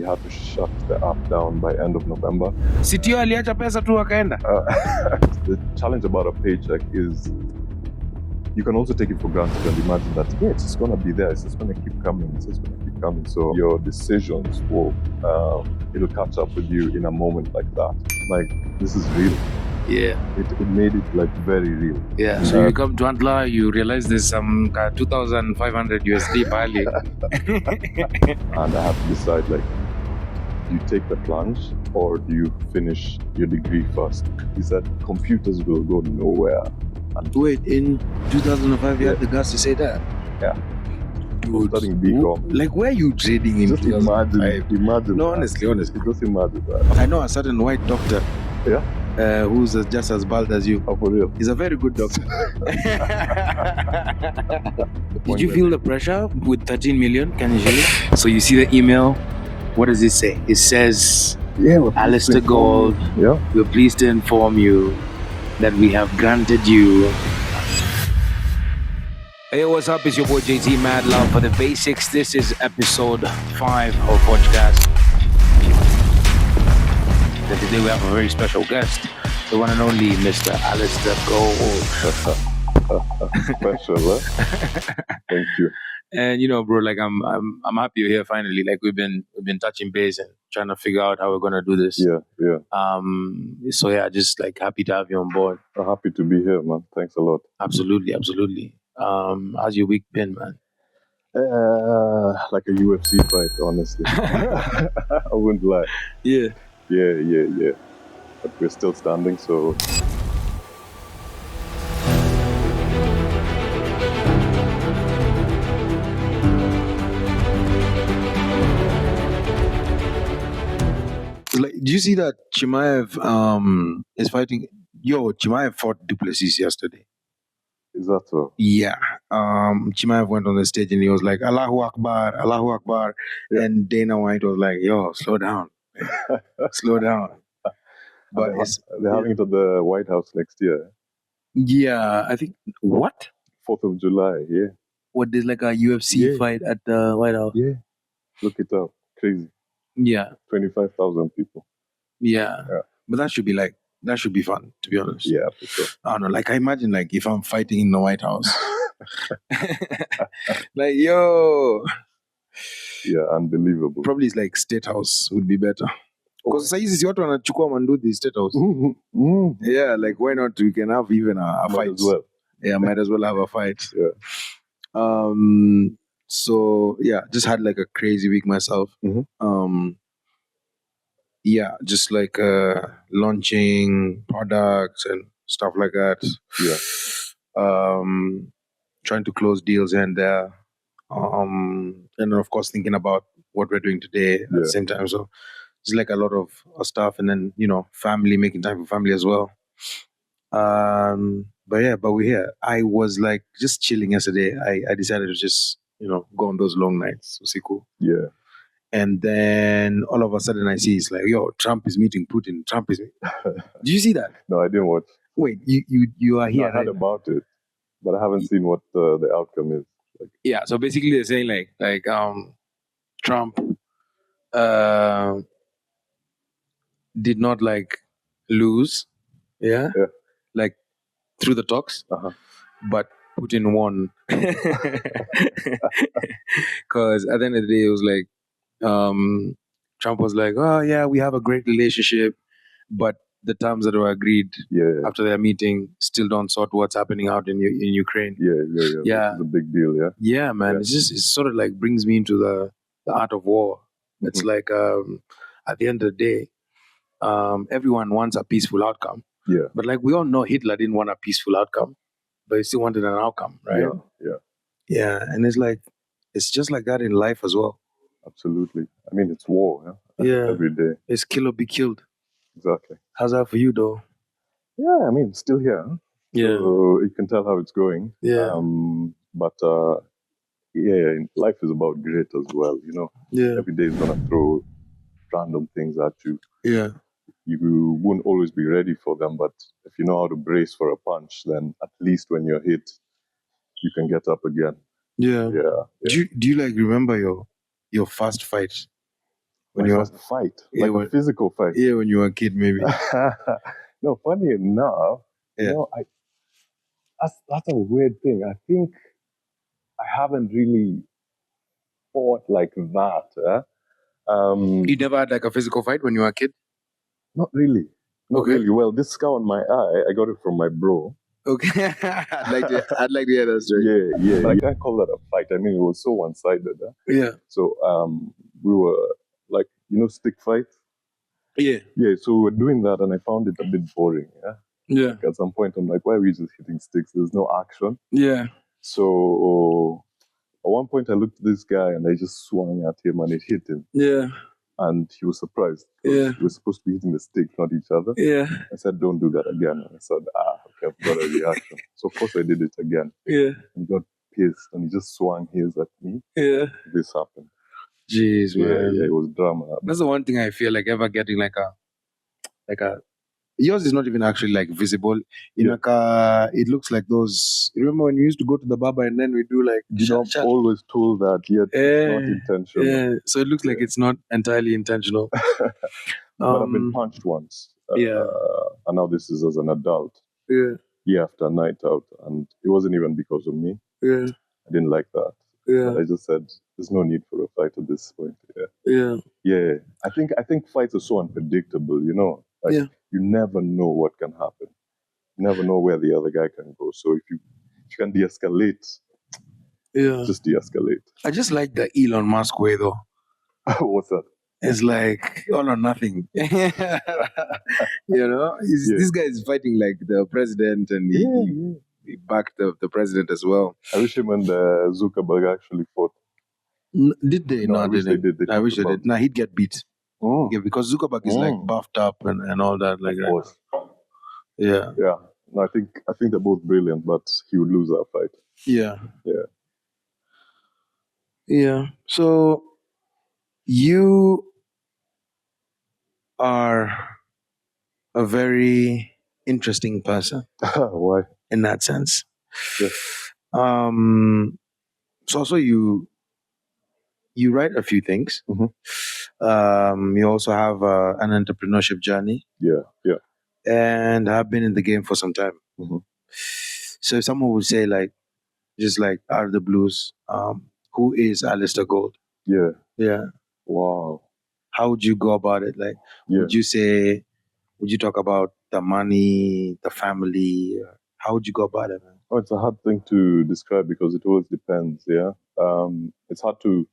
had to shut the app down by end of November. Sitio aliacha pesa tu akaenda. The challenge about a paycheck is you can also take it for granted and imagine that, yeah, it's just going to be there. It's just going to keep coming. It's just going to keep coming. So your decisions will, it'll catch up with you in a moment like that. Like, this is real. Yeah. It made it like very real. Yeah. So you come to Antla, you realize there's some 2,500 USD pali. And I have to decide, like, do you take the plunge or do you finish your degree first? He said computers will go nowhere. And wait, in 2005 you had the guts to say that? Yeah. Dude, studying BCom. Like, where are you trading in? Just imagine. No, honestly. Just imagine that. I know a certain white doctor. Yeah. Who's just as bald as you. Oh, for real? He's a very good doctor. Did you feel the pressure with 13 million? Can you hear it? So you see the email. What does it say? It says, Alistair Gold, we're pleased to inform you that we have granted you. Hey, what's up? It's your boy JT Mad Love for the Basics. This is episode 5 of podcast. And today we have a very special guest, the one and only Mr. Alistair Gold. Special, huh? Thank you. And you know, bro, like I'm happy you're here finally. Like we've been touching base and trying to figure out how we're gonna do this. Yeah. So yeah, just like happy to have you on board. I'm happy to be here, man. Thanks a lot. Absolutely. How's your week been, man? Like a UFC fight, honestly. I wouldn't lie. Yeah. But we're still standing, so. Like, do you see that Chimaev is fighting? Chimaev fought Duplessis yesterday. Is that so? Yeah. Chimaev went on the stage and he was like, Allahu Akbar, Allahu Akbar. Yeah. And Dana White was like, yo, slow down. Slow down. But they're having it at the White House next year. Yeah, I think, what? 4th of July, yeah. What, there's like a UFC fight at the White House? Yeah. Look it up. Crazy. Yeah. 25,000 people. Yeah. But that should be fun, to be honest. Yeah, for sure. I don't know, like I imagine like if I'm fighting in the White House. Like, yo. Yeah, unbelievable. Probably it's like State House would be better. Because saizi watu wanachukua manduthi State House. Yeah, like why not? We can have even a fight as well. Yeah, might as well have a fight. Yeah. So yeah, just had like a crazy week myself. Yeah, just like launching products and stuff like that. Yeah. Trying to close deals here and there. And then of course thinking about what we're doing today at the same time. So it's like a lot of stuff, and then family, making time for family as well. But we're here. I was like just chilling yesterday. I decided to just go on those long nights. So cool. Yeah. And then all of a sudden I see it's like, yo, Trump is meeting Putin. Trump is. Did you see that? No, I didn't watch. Wait, you are here? No, I heard about it, but I haven't seen what the outcome is. Like. Yeah. So basically, they're saying like Trump did not like lose. Yeah. Like through the talks, but Putin won. Because at the end of the day, it was like. Trump was like, oh yeah, we have a great relationship, but the terms that were agreed after their meeting still don't sort what's happening out in Ukraine. Yeah. It's a big deal, yeah. Yeah, man. It's sort of like brings me into the art of war. It's like at the end of the day, everyone wants a peaceful outcome. Yeah. But like we all know, Hitler didn't want a peaceful outcome, but he still wanted an outcome, right? Yeah. And it's like it's just like that in life as well. Absolutely. I mean, it's war, yeah. Every day. It's kill or be killed. Exactly. How's that for you, though? Yeah, I mean, still here. Yeah. So you can tell how it's going. Yeah. But life is about grit as well, Yeah. Every day is going to throw random things at you. Yeah. You won't always be ready for them, but if you know how to brace for a punch, then at least when you're hit, you can get up again. Yeah. Yeah. Do you like remember your first fight? When my you first fight, yeah, like a physical fight. Yeah, when you were a kid, maybe. No, funny enough, Yeah. you know, that's a weird thing. I think I haven't really fought like that. You never had like a physical fight when you were a kid? Not really. Not Okay. really. Well, this scar on my eye, I got it from my bro. Okay. I'd like to hear that story. Yeah. But I can't call that a fight. I mean, it was so one-sided. Yeah. So we were like, stick fights. Yeah. Yeah, so we were doing that, and I found it a bit boring. Yeah. Like at some point, I'm like, why are we just hitting sticks? There's no action. Yeah. So at one point, I looked at this guy, and I just swung at him, and it hit him. Yeah. And he was surprised. Yeah. We were supposed to be hitting the stick, not each other. Yeah. I said, don't do that again. And I said, okay, I've got a reaction. So of course I did it again. Yeah. And he got pissed, and he just swung his at me. Yeah. This happened. Jeez, man. Yeah, it was drama. That's the one thing I feel like ever getting like a yours is not even actually like visible. It looks like those. Remember when we used to go to the barber and then we do like I'm always told that, yet it's not intentional. Yeah, so it looks like it's not entirely intentional. But I've been punched once. And now this is as an adult. Yeah. Year after night out, and it wasn't even because of me. Yeah. I didn't like that. Yeah. But I just said, there's no need for a fight at this point. Yeah. I think fights are so unpredictable, Like, you never know what can happen. You never know where the other guy can go. So if you can de-escalate, just de-escalate. I just like the Elon Musk way though. What's that? It's like all or nothing. This guy is fighting like the president, and he backed the president as well. I wish him and Zuckerberg actually fought. Did they? No, I wish they did. I wish they did. Nah, he'd get beat. Yeah, because Zuckerberg is like buffed up and all that. Like of course. Yeah. No, I think they're both brilliant, but he would lose that fight. Yeah. So you are a very interesting person. Why? In that sense. Yes. So also you write a few things. Mm-hmm. You also have an entrepreneurship journey. Yeah. And I've been in the game for some time. Mm-hmm. So someone would say like, just like out of the blues, who is Alistair Gold? Yeah. Wow. How would you go about it? Like, would you talk about the money, the family? How would you go about it, man? Oh, it's a hard thing to describe because it always depends. Yeah. It's hard to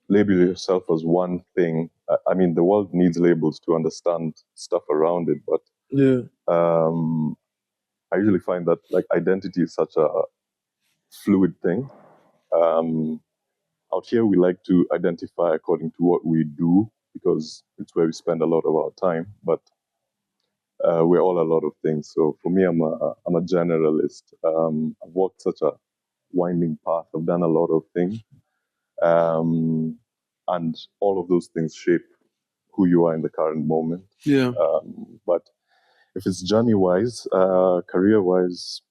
label yourself as one thing. I mean, the world needs labels to understand stuff around it, but I usually find that like identity is such a fluid thing. Out here, we like to identify according to what we do because it's where we spend a lot of our time. But we're all a lot of things. So for me, I'm a generalist. I've walked such a winding path. I've done a lot of things. And all of those things shape who you are in the current moment. Yeah. But if it's journey-wise, career-wise,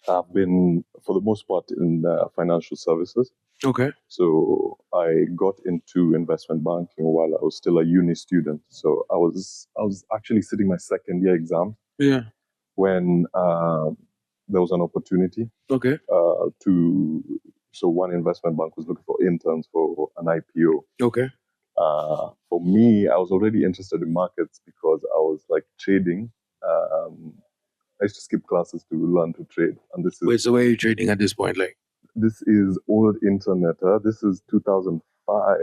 I've been, for the most part, in financial services. Okay. So I got into investment banking while I was still a uni student. So I was actually sitting my second year exam. Yeah. When there was an opportunity. Okay. So one investment bank was looking for interns for an IPO. Okay. For me, I was already interested in markets because I was like trading. I used to skip classes to learn to trade. And this is. Wait, so where are you trading at this point? Like, this is old internet. This is 2005. I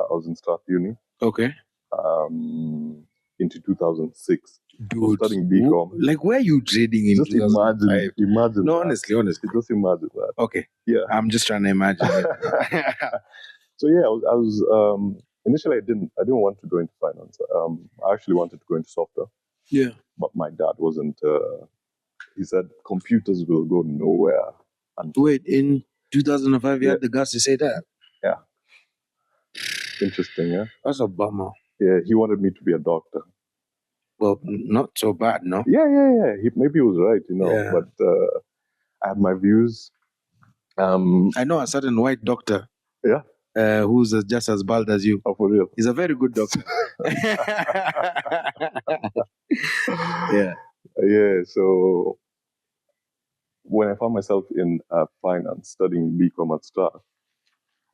was in Strath Uni. Okay. Into 2006. Dude, studying BCom. Like, where are you trading in? Just imagine. No, that. honestly. Just imagine that. Okay. Yeah. I'm just trying to imagine it. So yeah, I was initially I didn't want to go into finance. I actually wanted to go into software. Yeah. But my dad wasn't. He said computers will go nowhere. And wait, in 2005, you had the guts to say that? Yeah. Interesting, yeah. That's a bummer. Yeah, he wanted me to be a doctor. Well, not so bad, no? Yeah. Maybe he was right, Yeah. But I had my views. I know a certain white doctor. Yeah. who's just as bald as you. Oh, for real? He's a very good doctor. Yeah. Yeah. So when I found myself in finance, studying BCom at Stra,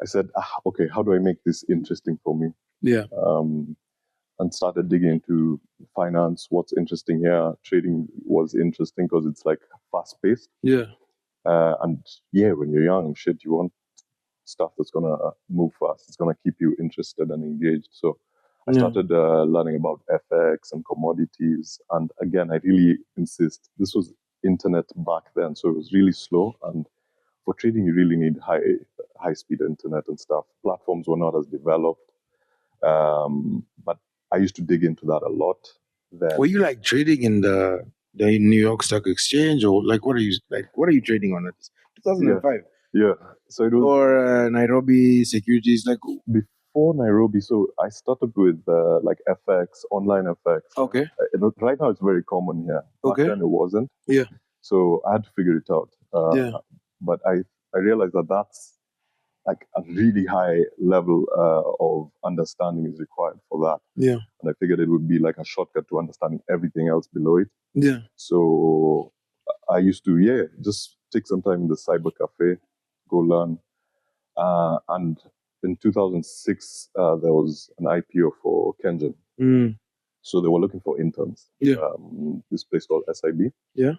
I said, okay, how do I make this interesting for me? Yeah. And started digging into finance. What's interesting here? Trading was interesting because it's like fast paced. Yeah. And yeah, when you're young, you want stuff that's gonna move fast. It's gonna keep you interested and engaged. So I started learning about FX and commodities. And again, I really insist. This was internet back then, so it was really slow. And for trading, you really need high speed internet and stuff. Platforms were not as developed. But I used to dig into that a lot. Then, were you like trading in the New York Stock Exchange, or like what are you trading on? 2005. Yeah. So it was or Nairobi Securities, like before Nairobi. So I started with like FX, online FX. Okay. Right now it's very common here. Back then it wasn't. Yeah. So I had to figure it out. But I realized that that's like a really high level of understanding is required for that. Yeah. And I figured it would be like a shortcut to understanding everything else below it. Yeah. So I used to, just take some time in the cyber cafe, go learn. And in 2006, there was an IPO for Kengen. So they were looking for interns. Yeah. This place called SIB. Yeah.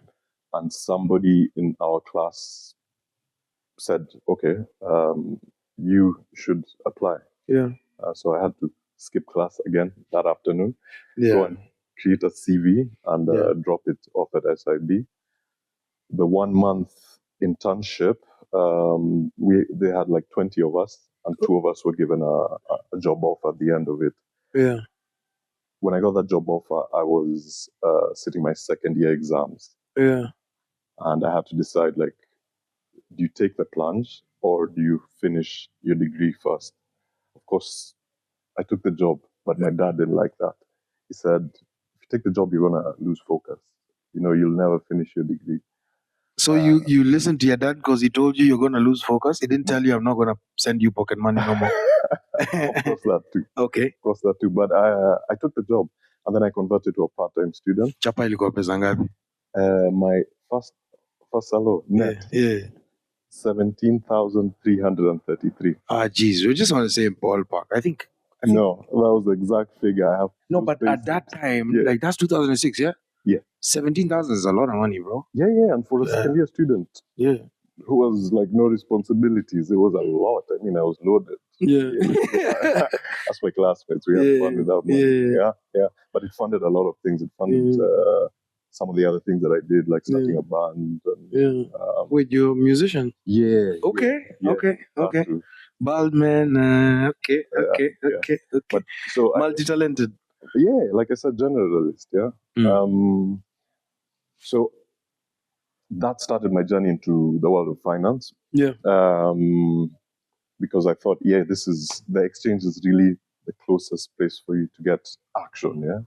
And somebody in our class said, okay, you should apply. Yeah. So I had to skip class again that afternoon, go and create a CV and drop it off at SIB. The 1 month internship, they had like 20 of us, and 2 of us were given a job offer at the end of it. Yeah. When I got that job offer, I was sitting my second year exams. Yeah. And I had to decide, like, do you take the plunge or do you finish your degree first? Of course, I took the job, but my dad didn't like that. He said, if you take the job, you're going to lose focus. You'll never finish your degree. So you listened to your dad because he told you you're going to lose focus? He didn't tell you I'm not going to send you pocket money no more? Of course, that too. Okay. Of course, that too. But I took the job, and then I converted to a part-time student. Chapa ilikuwa pesa ngapi? My first salary net. Yeah. 17,333. Geez, we just want to say ballpark. I think no, that was the exact figure I have. No, but at that time, like that's 2006, yeah? Yeah. 17,000 is a lot of money, bro. Yeah, and for a second year student. Yeah. Who was like no responsibilities, it was a lot. I mean, I was loaded. Yeah. That's my classmates. We had fun with that money. Yeah. But it funded a lot of things. It funded some of the other things that I did, like starting a band. And, wait, you're a musician? Yeah. Okay. Bald man. Okay. But, so multi-talented. Like I said, generalist. Yeah. So that started my journey into the world of finance. Yeah. Because I thought, the exchange is really the closest place for you to get action. Yeah.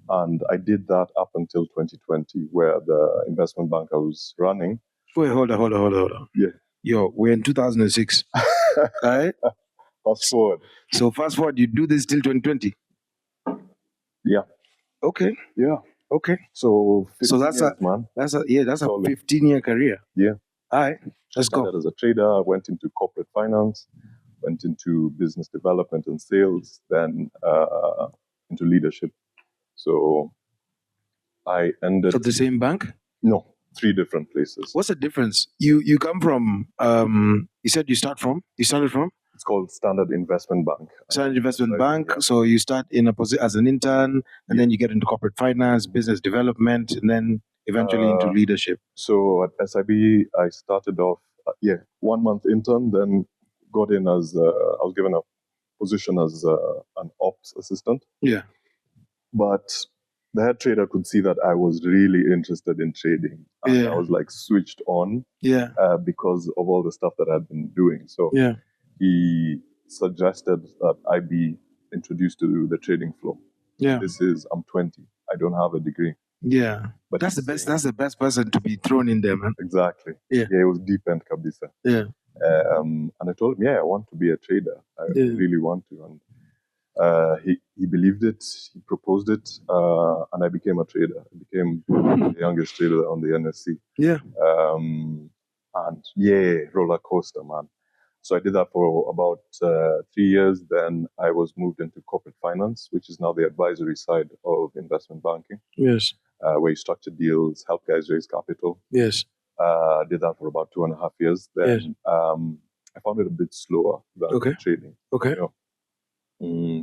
And I did that up until 2020, where the investment bank I was running. Wait, hold on. Yeah. Yo, we're in 2006. Right? Fast forward. So fast forward, you do this till 2020? Yeah. Okay. Yeah. Okay. So that's years, a 15-year career. Yeah. All right. Let's go. As a trader, I went into corporate finance, went into business development and sales, then into leadership. So I ended at the same bank? No, 3 different places. What's the difference? You come from you started from? It's called Standard Investment Bank. Standard Investment Bank. Yeah. So you start in a position as an intern, and then you get into corporate finance, business development, and then eventually into leadership. So at SIB, I started off 1 month intern, then got in as I was given a position as an ops assistant. Yeah. But the head trader could see that I was really interested in trading. And I was like switched on because of all the stuff that I'd been doing. So he suggested that I be introduced to the trading floor. Yeah. I'm 20. I don't have a degree. Yeah. But that's the best person to be thrown in there, man. Exactly. Yeah. It was deep end kabisa. Yeah. And I told him, yeah, I want to be a trader. I really want to. And he believed it, he proposed it, and I became a trader. I became the youngest trader on the NSC. And roller coaster, man. So I did that for about 3 years. Then I was moved into corporate finance, which is now the advisory side of investment banking. Yes. Where you structure deals, help guys raise capital. Yes. Did that for about 2.5 years. Then I found it a bit slower than trading. Okay.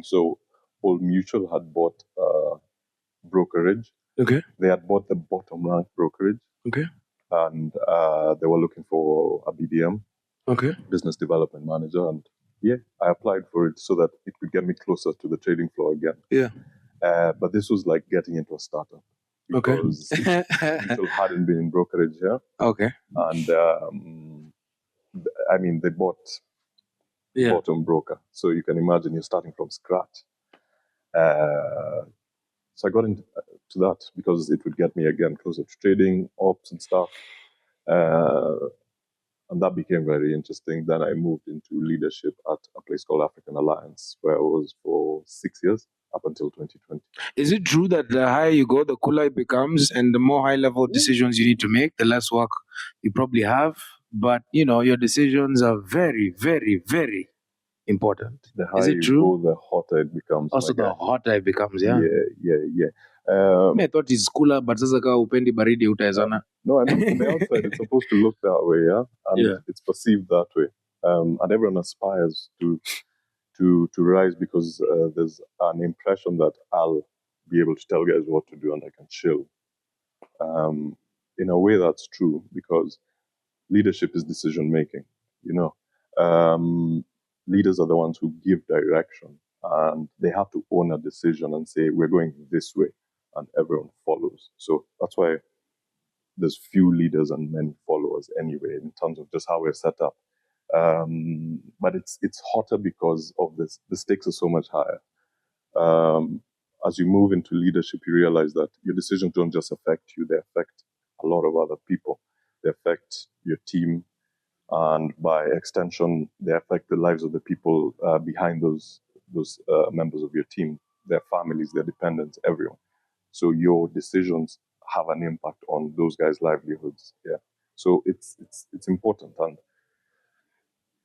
So Old Mutual had bought brokerage. Okay. They had bought the bottom rank brokerage. Okay. And they were looking for a BDM. Okay. Business development manager. And I applied for it so that it could get me closer to the trading floor again. Yeah. But this was like getting into a startup. Because Mutual hadn't been in brokerage here. Okay. And they bought bottom broker. So you can imagine you're starting from scratch. So I got into that because it would get me again closer to trading, ops and stuff. And that became very interesting. Then I moved into leadership at a place called African Alliance, where I was for 6 years up until 2020. Is it true that the higher you go, the cooler it becomes, and the more high-level decisions you need to make, the less work you probably have? But, your decisions are very, very, very important. The higher you go, the hotter it becomes. Also, the hotter it becomes, yeah. Yeah. I thought it's cooler, but sasa kama upendi baridi utaezana. No, I mean, from the outside, it's supposed to look that way, yeah? And it's perceived that way. And everyone aspires to rise because there's an impression that I'll be able to tell guys what to do and I can chill. In a way, that's true because leadership is decision making. Leaders are the ones who give direction, and they have to own a decision and say, we're going this way, and everyone follows. So that's why there's few leaders and many followers anyway, in terms of just how we're set up. But it's hotter because of this. The stakes are so much higher. As you move into leadership, you realize that your decisions don't just affect you, they affect a lot of other people. They affect your team, and by extension, they affect the lives of the people behind those members of your team, their families, their dependents, everyone. So your decisions have an impact on those guys' livelihoods. Yeah. So it's important, and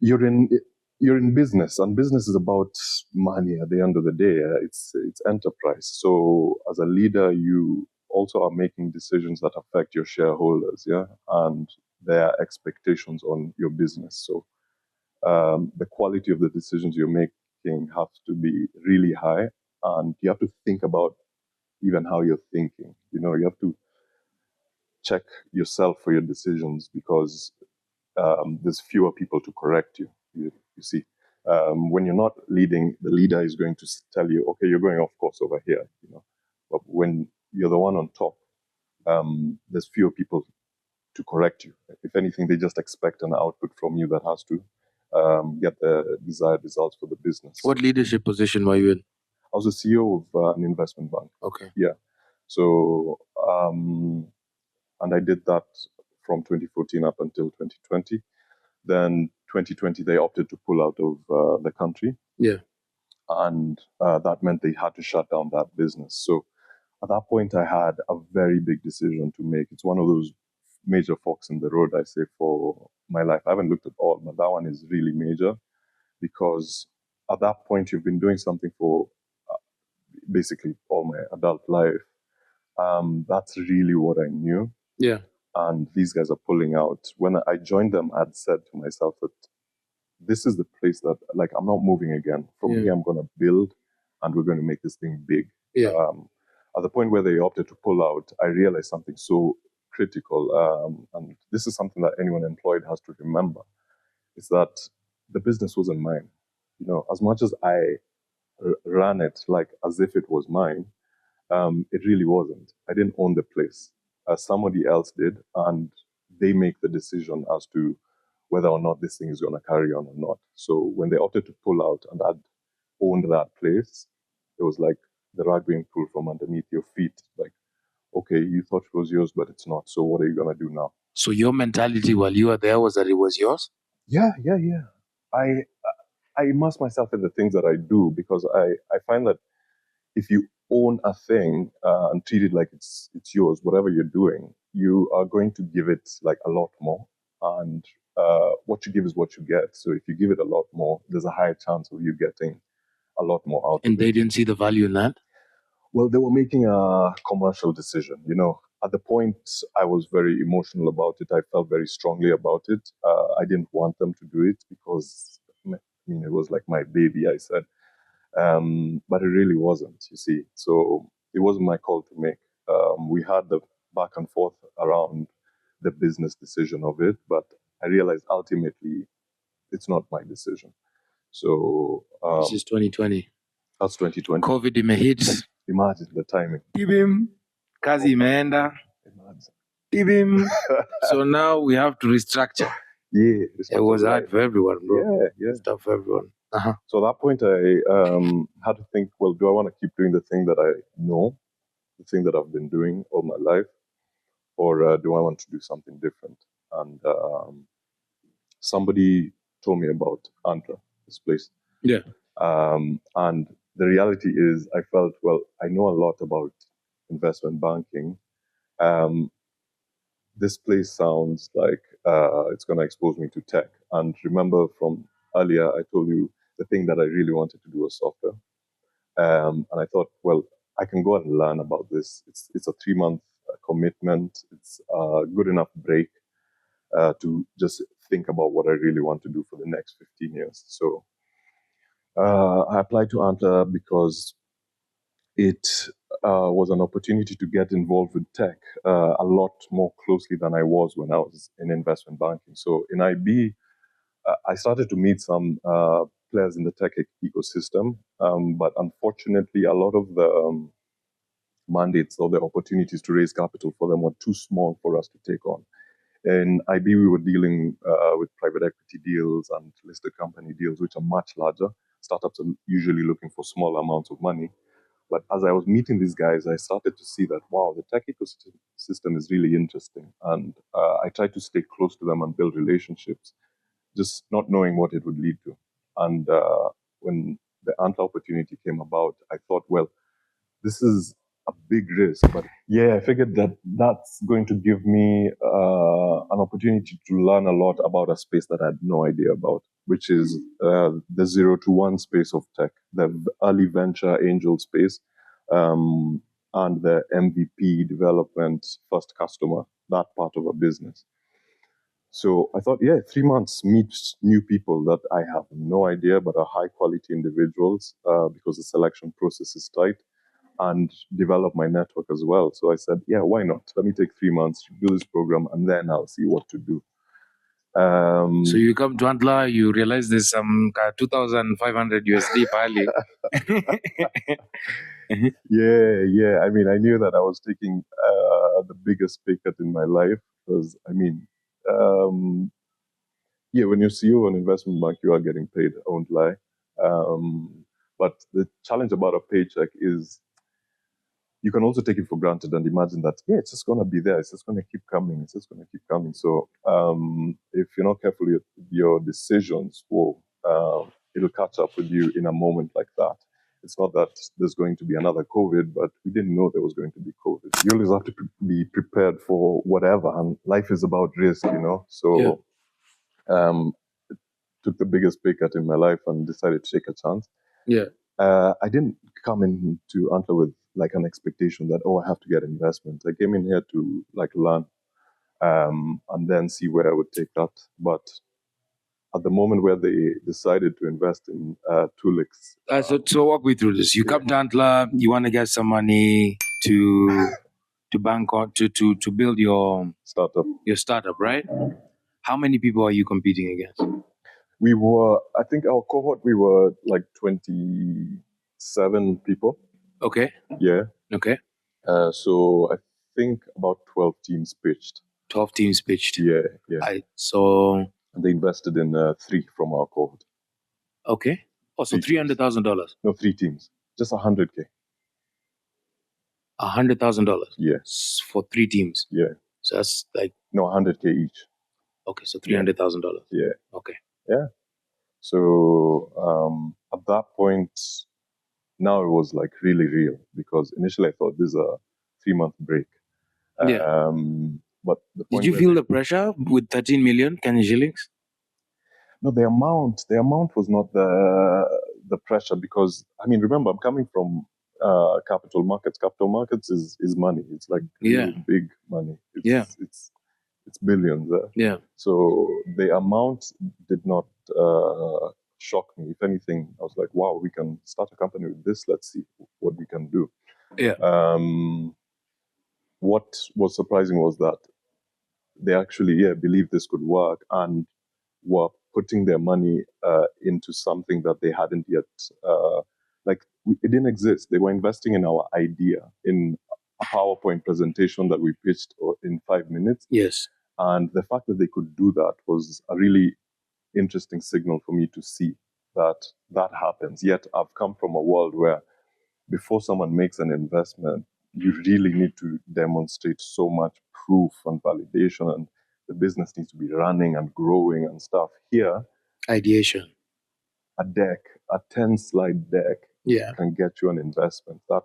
you're in business, and business is about money at the end of the day. It's enterprise. So as a leader, you also are making decisions that affect your shareholders, and their expectations on your business. So the quality of the decisions you're making have to be really high, and you have to think about even how you're thinking. You have to check yourself for your decisions because there's fewer people to correct you. You see, when you're not leading, the leader is going to tell you, okay, you're going off course over here. But when you're the one on top, there's fewer people to correct you. If anything, they just expect an output from you that has to get the desired results for the business. What leadership position were you in? I was the CEO of an investment bank. Okay. Yeah. So, and I did that from 2014 up until 2020. Then 2020, they opted to pull out of the country. Yeah. And that meant they had to shut down that business. So at that point, I had a very big decision to make. It's one of those major forks in the road, I say, for my life. I haven't looked at all, but that one is really major because at that point, you've been doing something for basically all my adult life. That's really what I knew. Yeah. And these guys are pulling out. When I joined them, I'd said to myself that this is the place that, like, I'm not moving again. From here, I'm going to build, and we're going to make this thing big. Yeah. At the point where they opted to pull out, I realized something so critical. And this is something that anyone employed has to remember, is that the business wasn't mine. As much as I ran it like as if it was mine, it really wasn't. I didn't own the place. Somebody else did, and they make the decision as to whether or not this thing is going to carry on or not. So when they opted to pull out and I'd owned that place, it was like the rug being pulled from underneath your feet. Like, okay, you thought it was yours, but it's not. So what are you going to do now? So your mentality while you were there was that it was yours? Yeah. I immerse myself in the things that I do because I find that if you own a thing and treat it like it's yours, whatever you're doing, you are going to give it like a lot more. And what you give is what you get. So if you give it a lot more, there's a higher chance of you getting a lot more out of it. And they didn't see the value in that? Well, they were making a commercial decision. At the point, I was very emotional about it. I felt very strongly about it. I didn't want them to do it because, it was like my baby, I said. But it really wasn't, you see. So it wasn't my call to make. We had the back and forth around the business decision of it, but I realized ultimately it's not my decision. So this is 2020. That's 2020. COVID imehit. Imagine the timing. Tibim, kazi imeenda. Tibim. So now we have to restructure. Yeah, it was hard for everyone, bro. Yeah. Stuff for everyone. So at that point, I had to think, well, do I want to keep doing the thing that I know, the thing that I've been doing all my life, or do I want to do something different? And somebody told me about Antler, this place. Yeah. And the reality is, I felt, well, I know a lot about investment banking. This place sounds like it's going to expose me to tech. And remember from earlier, I told you the thing that I really wanted to do was software. And I thought, well, I can go and learn about this. It's a 3-month commitment. It's a good enough break to just think about what I really want to do for the next 15 years. So I applied to Antler because it was an opportunity to get involved with tech a lot more closely than I was when I was in investment banking. So in IB, I started to meet some players in the tech ecosystem, but unfortunately, a lot of the mandates or the opportunities to raise capital for them were too small for us to take on. In IB, we were dealing with private equity deals and listed company deals, which are much larger. Startups are usually looking for small amounts of money. But as I was meeting these guys, I started to see that, wow, the tech ecosystem is really interesting. And I tried to stay close to them and build relationships, just not knowing what it would lead to. And when the Antler opportunity came about, I thought, well, this is a big risk. But yeah, I figured that that's going to give me an opportunity to learn a lot about a space that I had no idea about, which is the 0 to 1 space of tech, the early venture angel space, and the MVP development first customer, that part of a business. So I thought, 3 months, meet new people that I have no idea, but are high quality individuals because the selection process is tight, and develop my network as well. So I said, why not? Let me take 3 months to do this program, and then I'll see what to do. So you come to Antler, you realize there's some 2,500 USD pali. Yeah. I mean, I knew that I was taking the biggest pay cut in my life because, when you're CEO of an investment bank, you are getting paid, I won't lie. But the challenge about a paycheck is you can also take it for granted and imagine that, it's just going to be there. It's just going to keep coming. It's just going to keep coming. So if you're not careful with your decisions, it'll catch up with you in a moment like that. It's not that there's going to be another COVID, but we didn't know there was going to be COVID. You always have to be prepared for whatever, and life is about risk, So took the biggest pay cut in my life and decided to take a chance. Yeah. I didn't come into Antler with like an expectation that, I have to get investment. I came in here to learn and then see where I would take that. But at the moment where they decided to invest in Tulix. So walk me through this. You come to Antler, you want to get some money to bank on, to build your startup. Your startup, right? How many people are you competing against? We were, I think our cohort, we were like 27 people. Okay. Yeah. Okay. So I think about 12 teams pitched. 12 teams pitched. Yeah. So they invested in 3 from our cohort. Okay. Oh, so $300,000. No, 3 teams. Just $100K. $100,000. Yeah. For 3 teams. Yeah. So that's like $100K each. Okay, so $300,000. Yeah. Okay. Yeah. So at that point, now it was like really real, because initially I thought this is a 3-month break. Yeah. But the point Did you where feel the pressure with 13 million Kenyan shillings? No, the amount was not the pressure, because I mean, remember, I'm coming from capital markets. Capital markets is money. It's like really big money. It's billions. Yeah. So the amount did not shock me. If anything, I was like, wow, we can start a company with this. Let's see what we can do. Yeah. What was surprising was that they actually believed this could work, and were putting their money into something that they hadn't yet, it didn't exist. They were investing in our idea, in a PowerPoint presentation that we pitched in 5 minutes. Yes. And the fact that they could do that was a really interesting signal for me to see that happens. Yet I've come from a world where before someone makes an investment, you really need to demonstrate so much proof and validation, and the business needs to be running and growing and stuff. Here, ideation, a 10-slide deck can get you an investment. That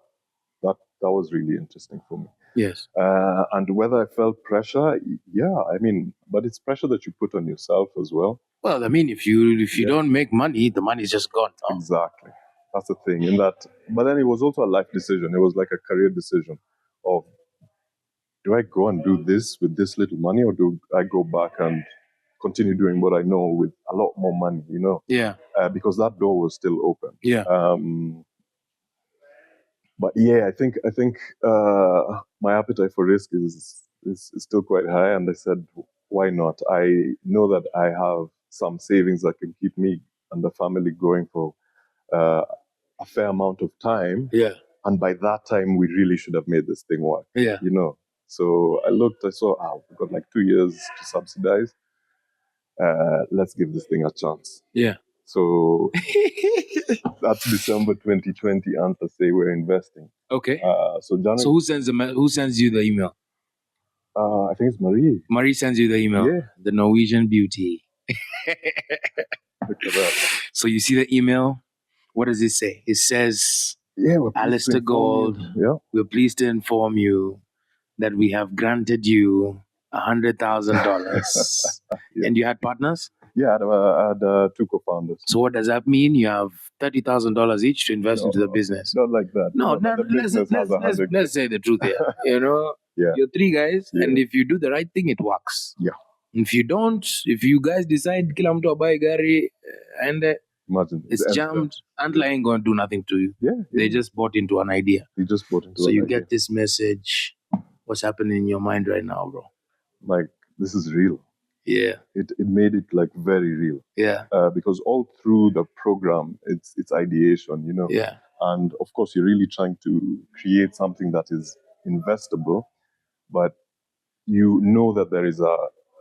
was really interesting for me. Yes. And whether I felt pressure, I mean, but it's pressure that you put on yourself as well. Well, I mean, if you don't make money, the money is just gone. No? Exactly. That's the thing. But then it was also a life decision. It was like a career decision of, do I go and do this with this little money, or do I go back and continue doing what I know with a lot more money, Yeah. Because that door was still open. Yeah. But I think my appetite for risk is still quite high, and I said, why not? I know that I have some savings that can keep me and the family going for a fair amount of time. Yeah. And by that time, we really should have made this thing work. Yeah. So I saw, we've got like 2 years to subsidize. Let's give this thing a chance. Yeah. So that's December 2020. Anta say we're investing. Okay. So January. So who sends you the email? I think it's Marie. Marie sends you the email. Yeah. The Norwegian beauty. Look at that. So you see the email. What does it say? It says, Alistair Gold, we're pleased to inform you that we have granted you $100,000. And you had partners? Yeah, I had 2 co-founders. So what does that mean? You have $30,000 each to invest into the business. Not like that. Let's say the truth here. You're 3 guys, and if you do the right thing, it works. Yeah. If you don't, if you guys decide kila mtu abai gari and imagine it's jammed, and ain't going to do nothing to you. Yeah. They just bought into an idea. They just bought into So an you idea. get this message. What's happening in your mind right now, bro? Like, this is real. Yeah. It made it like very real. Yeah. Because all through the program, it's ideation, Yeah. And of course, you're really trying to create something that is investable, but you know that there is a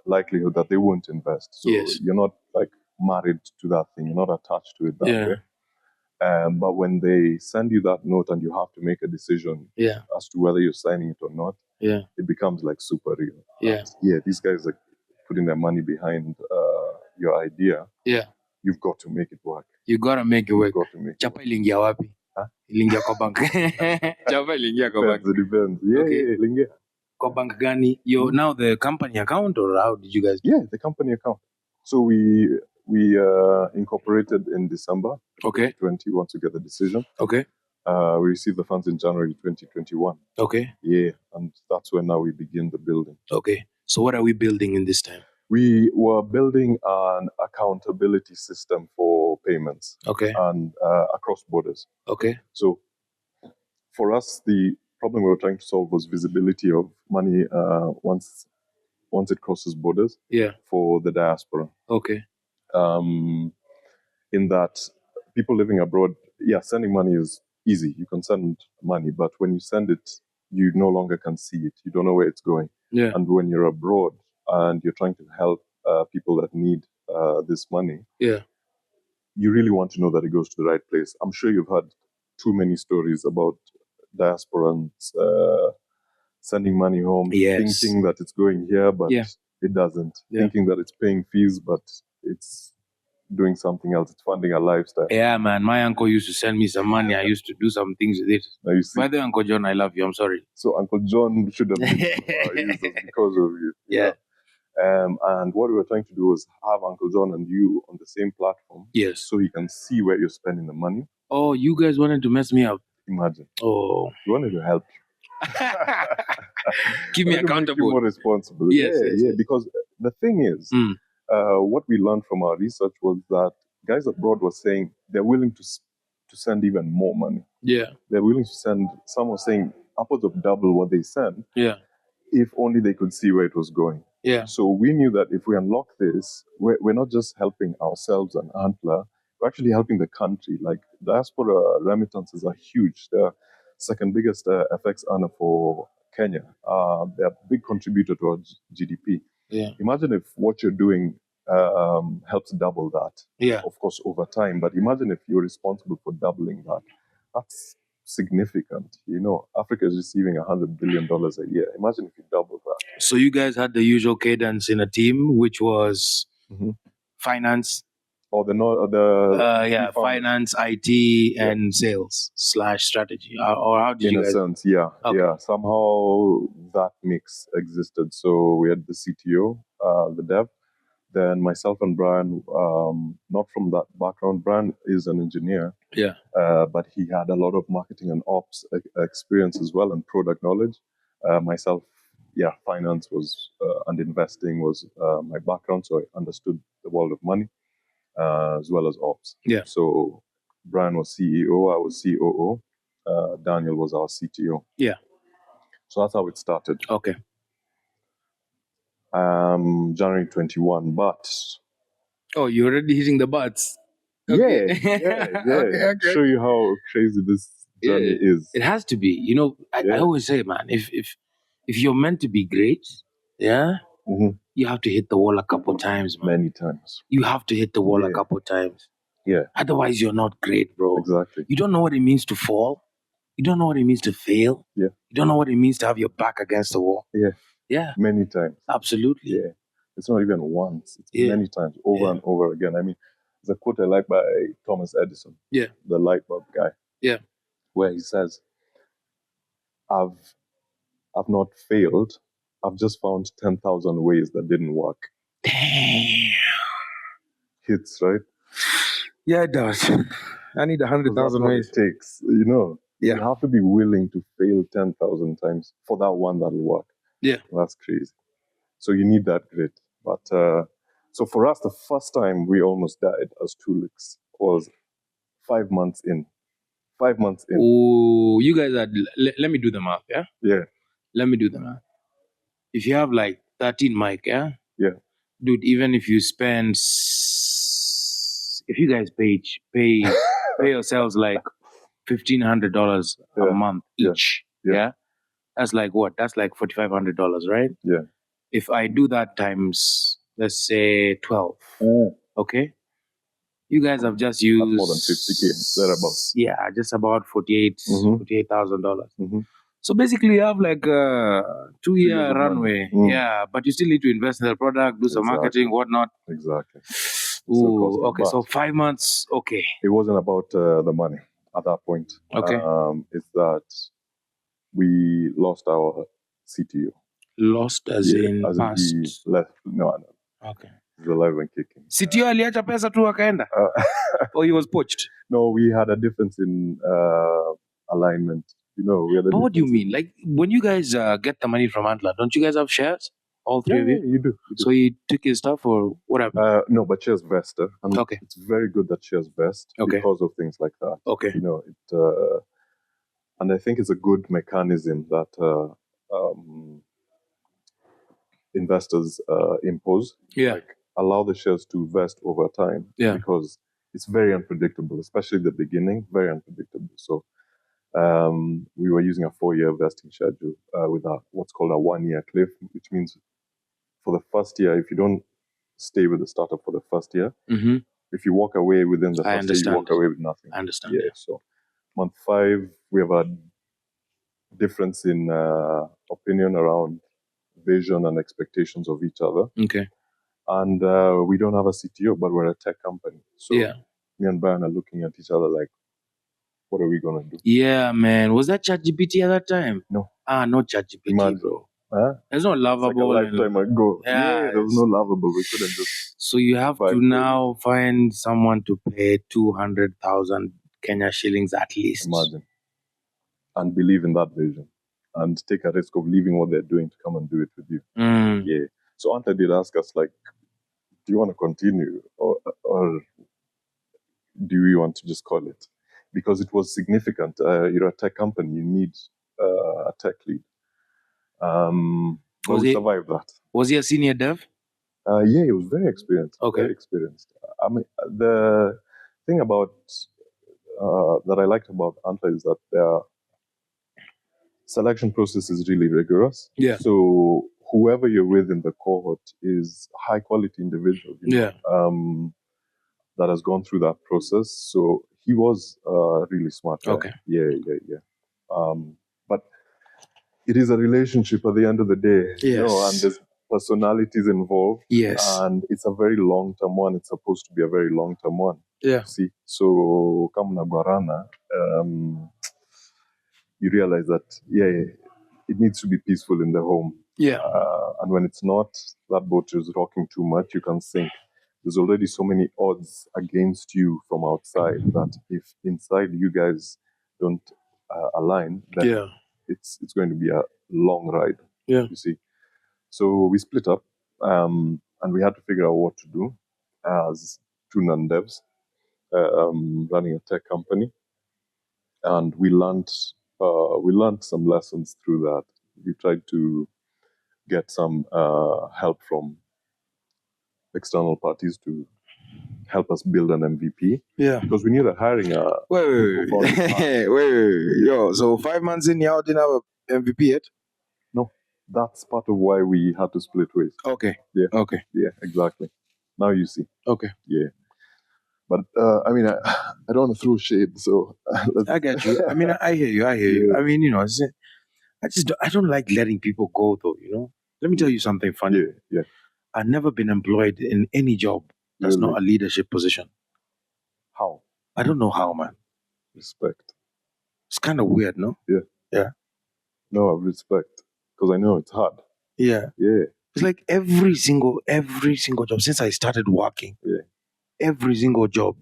likelihood that they won't invest. So you're not like married to that thing. You're not attached to it that way. But when they send you that note and you have to make a decision as to whether you're signing it or not, it becomes like super real. And, these guys are putting their money behind your idea. Yeah. You've got to make it work. You gotta make it work. You've got to make it Chapa ilingia wapi? Ilingia kwa bank. Chapa ilingia kwa bank. It depends. Ilingia. Kwa bank gani? Now the company account, or how did you guys do? Yeah, the company account. So we incorporated in December 2020 once we get the decision. Okay. We received the funds in January 2021. Okay. Yeah, and that's when now we begin the building. Okay. So what are we building in this time? We were building an accountability system for payments. Okay. And across borders. Okay. So for us, the problem we were trying to solve was visibility of money once it crosses borders. Yeah. For the diaspora. Okay. In that people living abroad, sending money is easy. You can send money, but when you send it, you no longer can see it. You don't know where it's going. Yeah. And when you're abroad and you're trying to help people that need this money, you really want to know that it goes to the right place. I'm sure you've heard too many stories about diasporans sending money home, thinking that it's going here, but it doesn't. Yeah. Thinking that it's paying fees, but it's doing something else. It's funding a lifestyle. Yeah, man. My uncle used to send me some money. I used to do some things with it. Now you see. By the way, Uncle John, I love you. I'm sorry. So Uncle John should have been one of our users because of you. Yeah. And what we were trying to do was have Uncle John and you on the same platform. Yes. So he can see where you're spending the money. Oh, you guys wanted to mess me up. Imagine. Oh. We wanted to help you. Keep me accountable. Make you more responsible. Yes, yes. Because the thing is, what we learned from our research was that guys abroad were saying they're willing to send even more money. Yeah. They're willing to send, some were saying upwards of double what they send. Yeah. If only they could see where it was going. Yeah. So we knew that if we unlock this, we're not just helping ourselves and Antler, we're actually helping the country. Like diaspora remittances are huge. They're second biggest FX earner for Kenya. They're a big contributor to our GDP. Yeah. Imagine if what you're doing helps double that. Yeah. Of course, over time. But imagine if you're responsible for doubling that. That's significant. Africa is receiving $100 billion a year. Imagine if you double that. So you guys had the usual cadence in a team, which was finance. Or finance, IT, and sales / strategy. Or how did you guys? In a sense, yeah. Okay. Yeah. Somehow that mix existed. So we had the CTO, the dev, then myself and Brian, not from that background. Brian is an engineer. Yeah. But he had a lot of marketing and ops experience as well and product knowledge. Myself, finance was and investing was my background, so I understood the world of money as well as ops. Yeah. So Brian was CEO, I was COO, Daniel was our CTO. Yeah. So that's how it started. Okay. January 21, but... Oh, you're already hitting the butts. Okay. Yeah. Okay. Show you how crazy this journey is. It has to be. I always say, man, if you're meant to be great, you have to hit the wall a couple times, man. Many times. You have to hit the wall a couple times. Yeah. Otherwise, you're not great, bro. Exactly. You don't know what it means to fall. You don't know what it means to fail. Yeah. You don't know what it means to have your back against the wall. Yeah. Yeah. Many times. Absolutely. Yeah. It's not even once. It's many times, over and over again. I mean, there's a quote I like by Thomas Edison. Yeah. The light bulb guy. Yeah. Where he says, I've not failed. I've just found 10,000 ways that didn't work. Damn. Hits, right? Yeah, it does. I need 100,000 ways. It takes, You Yeah. have to be willing to fail 10,000 times for that one that'll work. Yeah. That's crazy. So you need that grit. But so for us, the first time we almost died as Tulix was 5 months in. 5 months in. Oh, you guys are. Let me do the math, yeah? Yeah. Let me do the math. If you have like 13 mic, yeah? Yeah. Dude, even if you spend, if you guys pay yourselves like $1,500 a month each, yeah? That's like what? That's like $4,500, right? Yeah. If I do that times, let's say 12, okay? You guys have just used... That's more than 50K, thereabouts. Yeah, just about $48,000. Mm-hmm. So basically, you have like a 2-year runway. Yeah, but you still need to invest in the product, do some marketing, whatnot. Exactly. Ooh, okay, so 5 months, okay. It wasn't about the money at that point. Okay. It's that we lost our CTO. Lost as in past? He left. No. Okay. He's alive and kicking. CTO aliacha pesa tu akaenda? Or he was poached? No, we had a difference in alignment. We had a But what do you mean? Like, when you guys get the money from Antler, don't you guys have shares? All three of you? Yeah, you do. So he took his stuff or whatever? No, but shares vest. And okay. It's very good that shares vest because of things like that. Okay. And I think it's a good mechanism that investors impose. Yeah. Like, allow the shares to vest over time. Yeah. Because it's very unpredictable, especially the beginning, very unpredictable. So we were using a 4-year vesting schedule with what's called a 1-year cliff, which means for the first year, if you don't stay with the startup for the first year, if you walk away within the first year, you walk away with nothing. I understand. Yeah. So month 5, we have a difference in opinion around vision and expectations of each other. Okay. And we don't have a CTO, but we're a tech company. So Yeah. me and Brian are looking at each other like, what are we going to do? Yeah, man. Was that ChatGPT at that time? No. No ChatGPT, Imagine. bro. Huh? There's no It's like a lovable. lifetime ago. Yeah, there was no lovable. We couldn't just. So you have buy to code. now find someone to pay 200,000 Kenya shillings at least. Imagine. And believe in that vision. And take a risk of leaving what they're doing to come and do it with you. Yeah. So Anta did ask us, like, do you want to continue or do we want to just call it? Because it was significant. You're a tech company. You need a tech lead. But we survived that. Was he a senior dev? Yeah, he was very experienced. Okay. Very experienced. I mean, the thing about that I liked about Anta is that their selection process is really rigorous. Yeah. So whoever you're with in the cohort is a high quality individual. Yeah. That has gone through that process. So he was really smart. Okay. Yeah. But it is a relationship at the end of the day. Yes. You know, and there's personalities involved. Yes. And it's a very long-term one. It's supposed to be a very long-term one. Yeah. See, so Kamna Guarana, you realize that, it needs to be peaceful in the home. Yeah. And when it's not, that boat is rocking too much, you can sink. There's already so many odds against you from outside that if inside you guys don't align, then it's going to be a long ride. Yeah. You see. So we split up, and we had to figure out what to do as two non-devs running a tech company, and we learned some lessons through that. We tried to get some help from external parties to help us build an MVP. Yeah. Because we knew that hiring a wait. Yo, so 5 months in, y'all didn't have an MVP yet? No, that's part of why we had to split ways. Okay. Yeah. Okay. Yeah, exactly. Now you see. Okay. Yeah. But I mean, I don't want to throw shade, so I get you. I mean, I hear you. I mean, you know, I don't like letting people go, though. You know, let me tell you something funny. Yeah. I've never been employed in any job that's not a leadership position. How? I don't know how, man. Respect. It's kind of weird, no? Yeah. No, respect, because I know it's hard. Yeah. It's like every single job since I started working. Yeah. Every single job,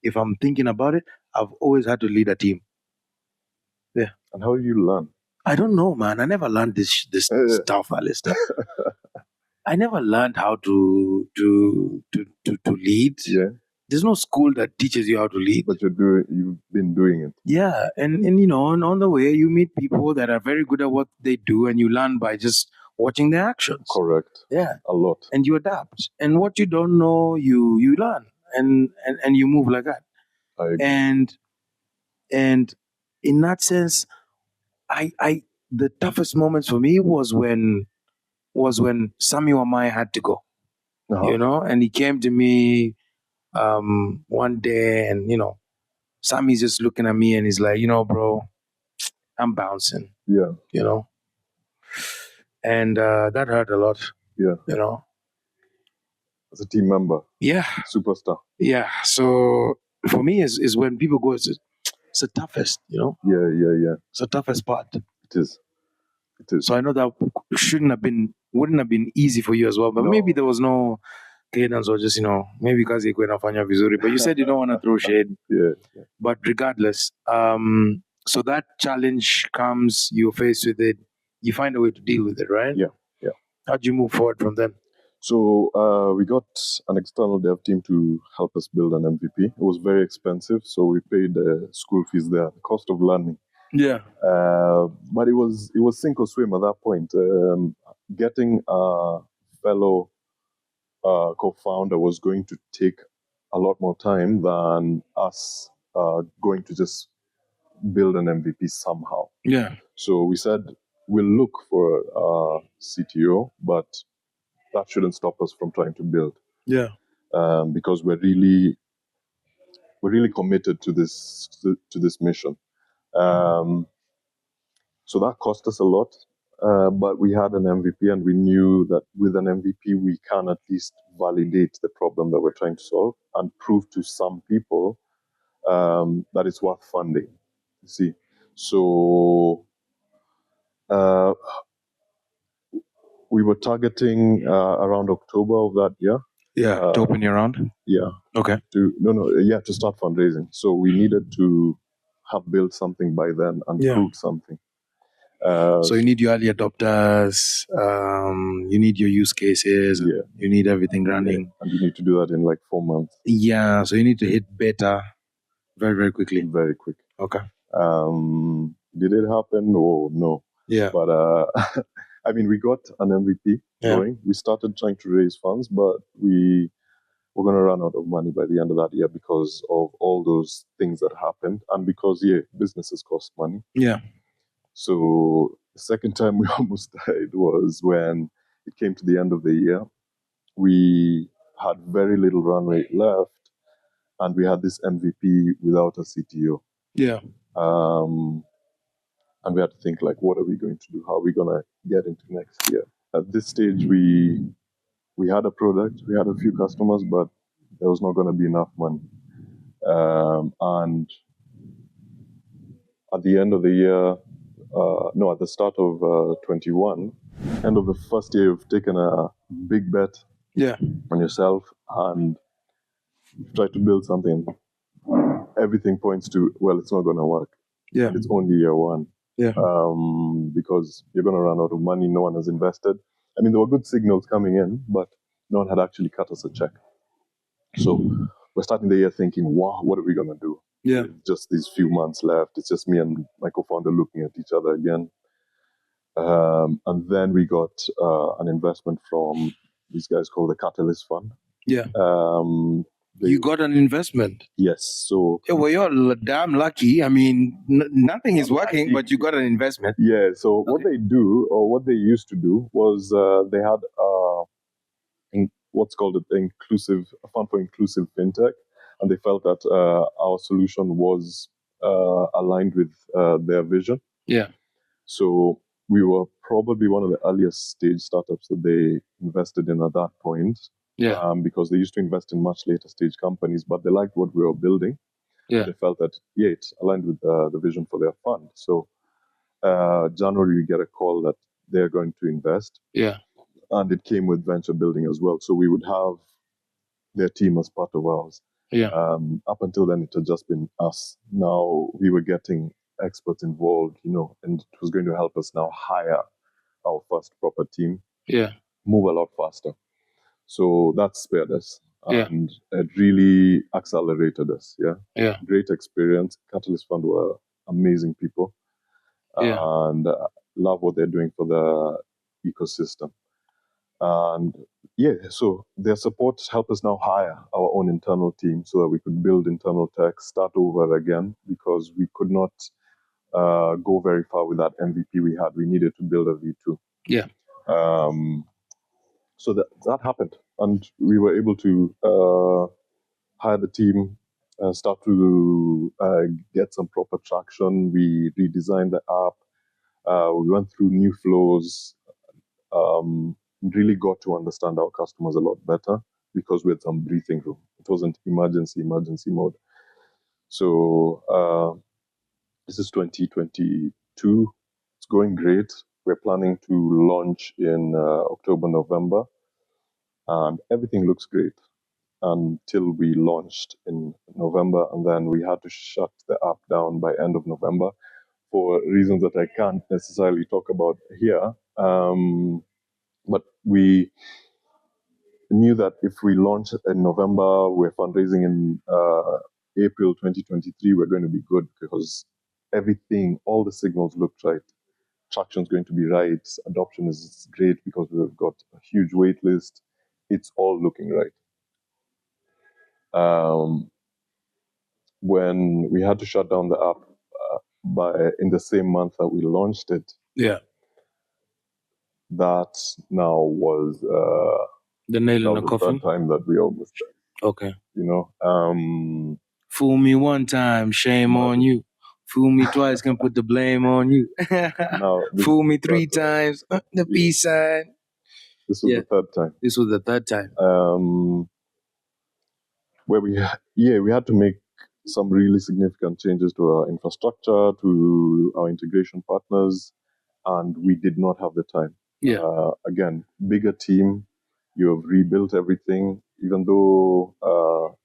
if I'm thinking about it, I've always had to lead a team. Yeah. And how do you learn? I don't know, man. I never learned this stuff, Alistair. I never learned how to lead. Yeah. There's no school that teaches you how to lead. But you've been doing it. Yeah. And you know, on the way you meet people that are very good at what they do, and you learn by just watching their actions. Correct. Yeah. A lot. And you adapt. And what you don't know, you learn. And you move like that. I agree. And in that sense, I the toughest moments for me was when Samuel Amai had to go. You know, and he came to me one day, and you know, Sammy's just looking at me and he's like, you know, bro, I'm bouncing. Yeah. You know. And that hurt a lot. Yeah. You know. As a team member. Yeah. Superstar. Yeah. So for me is when people go, it's the toughest, you know? Yeah. It's the toughest part. It is. So I know that wouldn't have been easy for you as well, but maybe there was no cadence, or just, you know, maybe because you're going to find vizuri. But you said you don't want to throw shade. Yeah. But regardless, so that challenge comes, you're faced with it, you find a way to deal with it, right? Yeah. How'd you move forward from then? So we got an external dev team to help us build an MVP. It was very expensive, so we paid school fees there, the cost of learning. Yeah. But it was sink or swim at that point. Getting a fellow co-founder was going to take a lot more time than us going to just build an MVP somehow. Yeah. So we said we'll look for a CTO, but that shouldn't stop us from trying to build. Yeah. Because we're really committed to this mission. So that cost us a lot. But we had an MVP, and we knew that with an MVP, we can at least validate the problem that we're trying to solve and prove to some people that it's worth funding. You see, so we were targeting around October of that year. Yeah, to open your round? Yeah. Okay. To start fundraising. So we needed to have built something by then and proved something. So you need your early adopters, you need your use cases, you need everything running. Yeah. And you need to do that in like 4 months. Yeah, so you need to hit beta very, very quickly. Very quick. Okay. Did it happen? Oh, no. Yeah. But I mean, we got an MVP going. We started trying to raise funds, but we were going to run out of money by the end of that year because of all those things that happened. And because, businesses cost money. Yeah. So the second time we almost died was when it came to the end of the year. We had very little run rate left, and we had this MVP without a CTO. Yeah. And we had to think, like, what are we going to do? How are we going to get into next year? At this stage, we had a product, we had a few customers, but there was not going to be enough money. And at the end of the year, at the start of 21, end of the first year, you've taken a big bet on yourself and you've tried to build something. Everything points to, well, it's not going to work. Yeah. And it's only year one. Yeah. Because you're going to run out of money. No one has invested. I mean, there were good signals coming in, but no one had actually cut us a check. So we're starting the year thinking, wow, what are we going to do? Yeah. It's just these few months left. It's just me and my co-founder looking at each other again. And then we got an investment from these guys called the Catalyst Fund. Yeah. You got an investment? Yes. So well, you're damn lucky. I mean, nothing is working, but you got an investment. Yeah. So what they do, or what they used to do, was they had what's called a fund for inclusive fintech, and they felt that our solution was aligned with their vision. Yeah. So we were probably one of the earliest stage startups that they invested in at that point. Yeah. Because they used to invest in much later stage companies, but they liked what we were building. Yeah. They felt that, it aligned with the vision for their fund. So January, we get a call that they're going to invest. Yeah. And it came with venture building as well. So we would have their team as part of ours. Yeah. Up until then, it had just been us. Now we were getting experts involved, and it was going to help us now hire our first proper team. Yeah. Move a lot faster. So that spared us. Yeah. And it really accelerated us. Yeah. Yeah. Great experience. Catalyst Fund were amazing people. Yeah. And love what they're doing for the ecosystem. And so their support helped us now hire our own internal team so that we could build internal tech, start over again, because we could not go very far with that MVP we had. We needed to build a V2. Yeah. So that happened, and we were able to hire the team, start to get some proper traction. We redesigned the app. We went through new flows. Really got to understand our customers a lot better because we had some breathing room. It wasn't emergency mode. So this is 2022. It's going great. We're planning to launch in October, November, and everything looks great until we launched in November, and then we had to shut the app down by end of November for reasons that I can't necessarily talk about here. But we knew that if we launch in November, we're fundraising in April 2023, we're going to be good because all the signals looked right. Traction's going to be right. Adoption is great because we've got a huge wait list. It's all looking right. When we had to shut down the app in the same month that we launched it, that now was the nail in the coffin. Third time that we almost died. Okay. Fool me one time, shame on you. Fool me twice, can put the blame on you. Now, Fool me three times, the peace sign. This was the third time. This was the third time. Where we had to make some really significant changes to our infrastructure, to our integration partners, and we did not have the time. Again, bigger team, you have rebuilt everything. Even though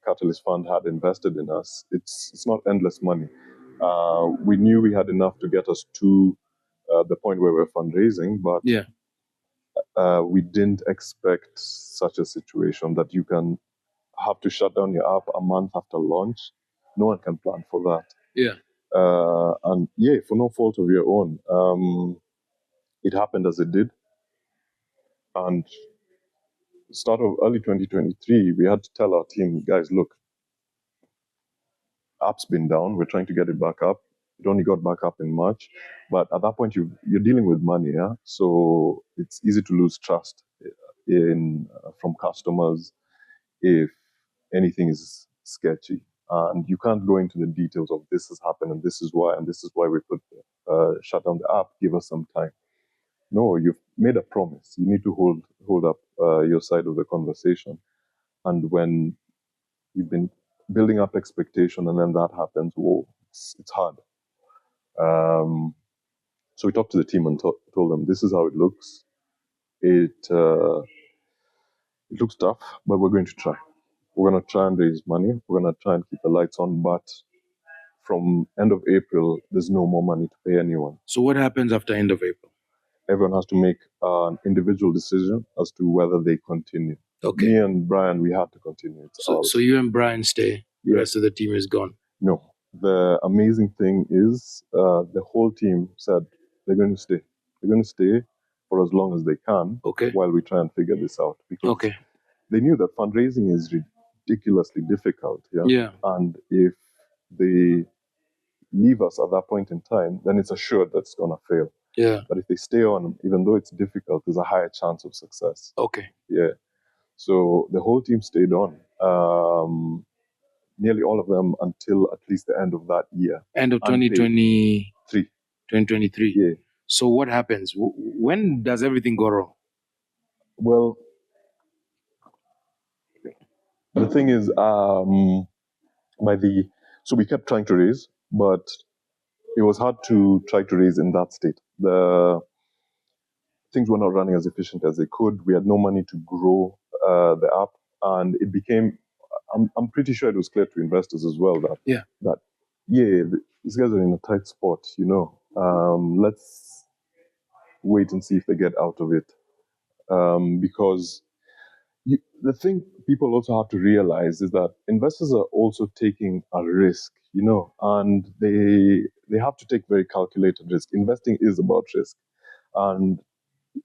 Catalyst Fund had invested in us, it's not endless money. We knew we had enough to get us to the point where we're fundraising, but we didn't expect such a situation that you can have to shut down your app a month after launch. No one can plan for that. And for no fault of your own, it happened as it did. And start of early 2023, we had to tell our team, guys, look, app's been down. We're trying to get it back up. It only got back up in March. But at that point, you're dealing with money, yeah? So it's easy to lose trust from customers if anything is sketchy. And you can't go into the details of this has happened and this is why we put shut down the app, give us some time. No, you've made a promise. You need to hold up your side of the conversation. And when you've been building up expectation and then that happens, whoa, it's hard. So we talked to the team and told them, this is how it looks. It looks tough, but we're going to try. We're going to try and raise money. We're going to try and keep the lights on. But from end of April, there's no more money to pay anyone. So what happens after end of April? Everyone has to make an individual decision as to whether they continue. Okay. Me and Brian, we had to continue. So you and Brian stay. The rest of the team is gone. No. The amazing thing is the whole team said they're going to stay. They're going to stay for as long as they can while we try and figure this out. Because they knew that fundraising is ridiculously difficult. And if they leave us at that point in time, then it's assured that it's going to fail. But if they stay on, even though it's difficult, there's a higher chance of success. So the whole team stayed on. Nearly all of them until at least the end of that year. End of 2023. 2023. So what happens? When does everything go wrong? Well, the thing is, so we kept trying to raise, but it was hard to try to raise in that state. The things were not running as efficient as they could. We had no money to grow the app, and it became. I'm pretty sure it was clear to investors as well that these guys are in a tight spot. Let's wait and see if they get out of it, because. The thing people also have to realize is that investors are also taking a risk, and they have to take very calculated risk. Investing is about risk. And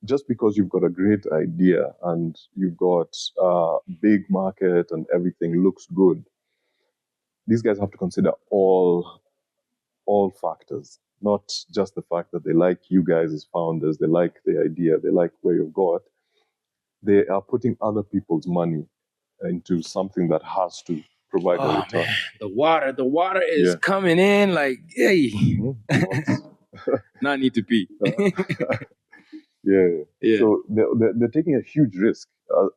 just because you've got a great idea and you've got a big market and everything looks good, these guys have to consider all factors, not just the fact that they like you guys as founders, they like the idea, they like where you've got. They are putting other people's money into something that has to provide a return. Man. The water is coming in like, hey. Now I need to pee. So they're taking a huge risk